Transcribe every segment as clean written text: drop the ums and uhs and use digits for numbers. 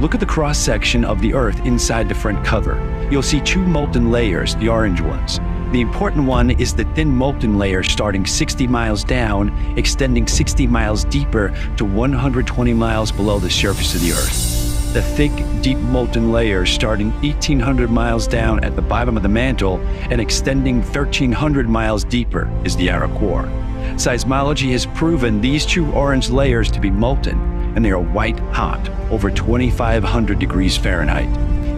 Look at the cross-section of the Earth inside the front cover. You'll see two molten layers, the orange ones. The important one is the thin molten layer starting 60 miles down, extending 60 miles deeper to 120 miles below the surface of the Earth. The thick, deep molten layer starting 1,800 miles down at the bottom of the mantle and extending 1,300 miles deeper is the outer core. Seismology has proven these two orange layers to be molten, and they are white hot, over 2,500 degrees Fahrenheit.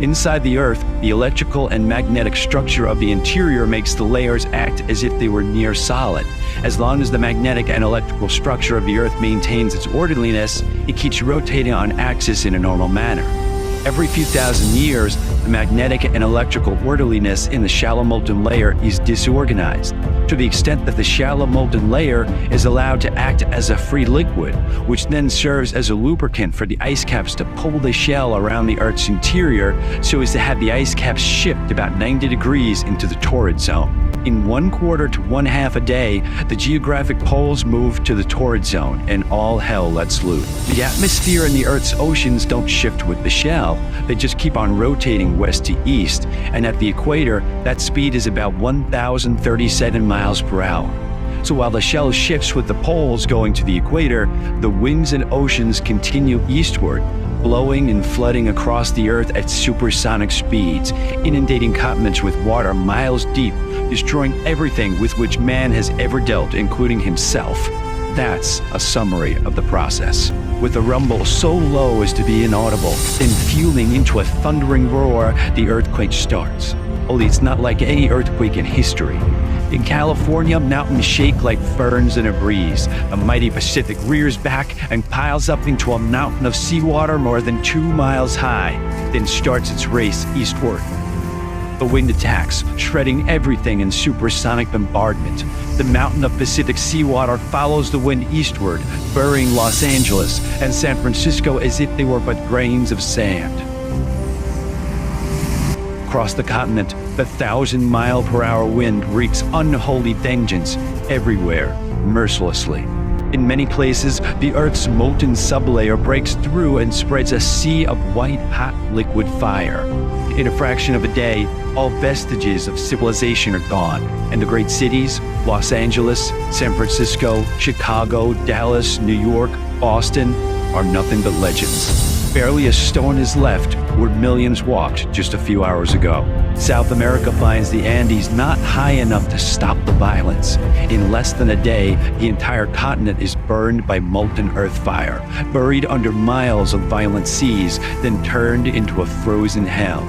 Inside the Earth, the electrical and magnetic structure of the interior makes the layers act as if they were near solid. As long as the magnetic and electrical structure of the Earth maintains its orderliness, it keeps rotating on axis in a normal manner. Every few thousand years, the magnetic and electrical orderliness in the shallow molten layer is disorganized, to the extent that the shallow molten layer is allowed to act as a free liquid, which then serves as a lubricant for the ice caps to pull the shell around the Earth's interior so as to have the ice caps shift about 90 degrees into the torrid zone. In 1/4 to 1/2 a day, the geographic poles move to the torrid zone, and all hell lets loose. The atmosphere and the Earth's oceans don't shift with the shell. They just keep on rotating west to east, and at the equator, that speed is about 1,037 miles per hour. So while the shell shifts with the poles going to the equator, the winds and oceans continue eastward, blowing and flooding across the Earth at supersonic speeds, inundating continents with water miles deep, destroying everything with which man has ever dealt, including himself. That's a summary of the process. With a rumble so low as to be inaudible, then fueling into a thundering roar, the earthquake starts. Only it's not like any earthquake in history. In California, mountains shake like ferns in a breeze. The mighty Pacific rears back and piles up into a mountain of seawater more than 2 miles high, then starts its race eastward. The wind attacks, shredding everything in supersonic bombardment. The mountain of Pacific seawater follows the wind eastward, burying Los Angeles and San Francisco as if they were but grains of sand. Across the continent, the 1,000-mile-per-hour wind wreaks unholy vengeance everywhere, mercilessly. In many places, the Earth's molten sublayer breaks through and spreads a sea of white-hot liquid fire. In a fraction of a day, all vestiges of civilization are gone, and the great cities, Los Angeles, San Francisco, Chicago, Dallas, New York, Boston, are nothing but legends. Barely a stone is left where millions walked just a few hours ago. South America finds the Andes not high enough to stop the violence. In less than a day, the entire continent is burned by molten earth fire, buried under miles of violent seas, then turned into a frozen hell.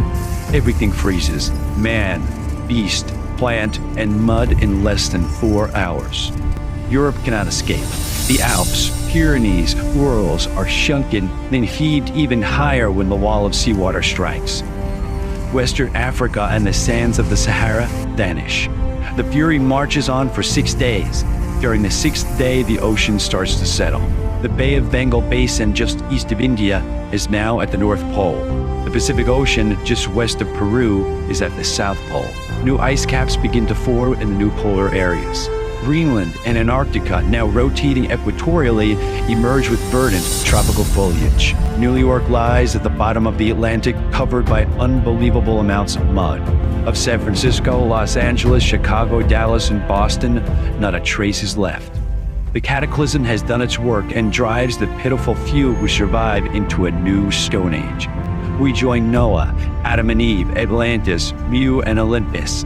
Everything freezes: man, beast, plant, and mud in less than 4 hours. Europe cannot escape. The Alps, Pyrenees, Urals are shrunken, then heaved even higher when the wall of seawater strikes. Western Africa and the sands of the Sahara vanish. The fury marches on for 6 days. During the 6th day, the ocean starts to settle. The Bay of Bengal Basin just east of India is now at the North Pole. The Pacific Ocean just west of Peru is at the South Pole. New ice caps begin to form in the new polar areas. Greenland and Antarctica, now rotating equatorially, emerge with verdant tropical foliage. New York lies at the bottom of the Atlantic, covered by unbelievable amounts of mud. Of San Francisco, Los Angeles, Chicago, Dallas, and Boston, not a trace is left. The cataclysm has done its work and drives the pitiful few who survive into a new Stone Age. We join Noah, Adam and Eve, Atlantis, Mu, and Olympus,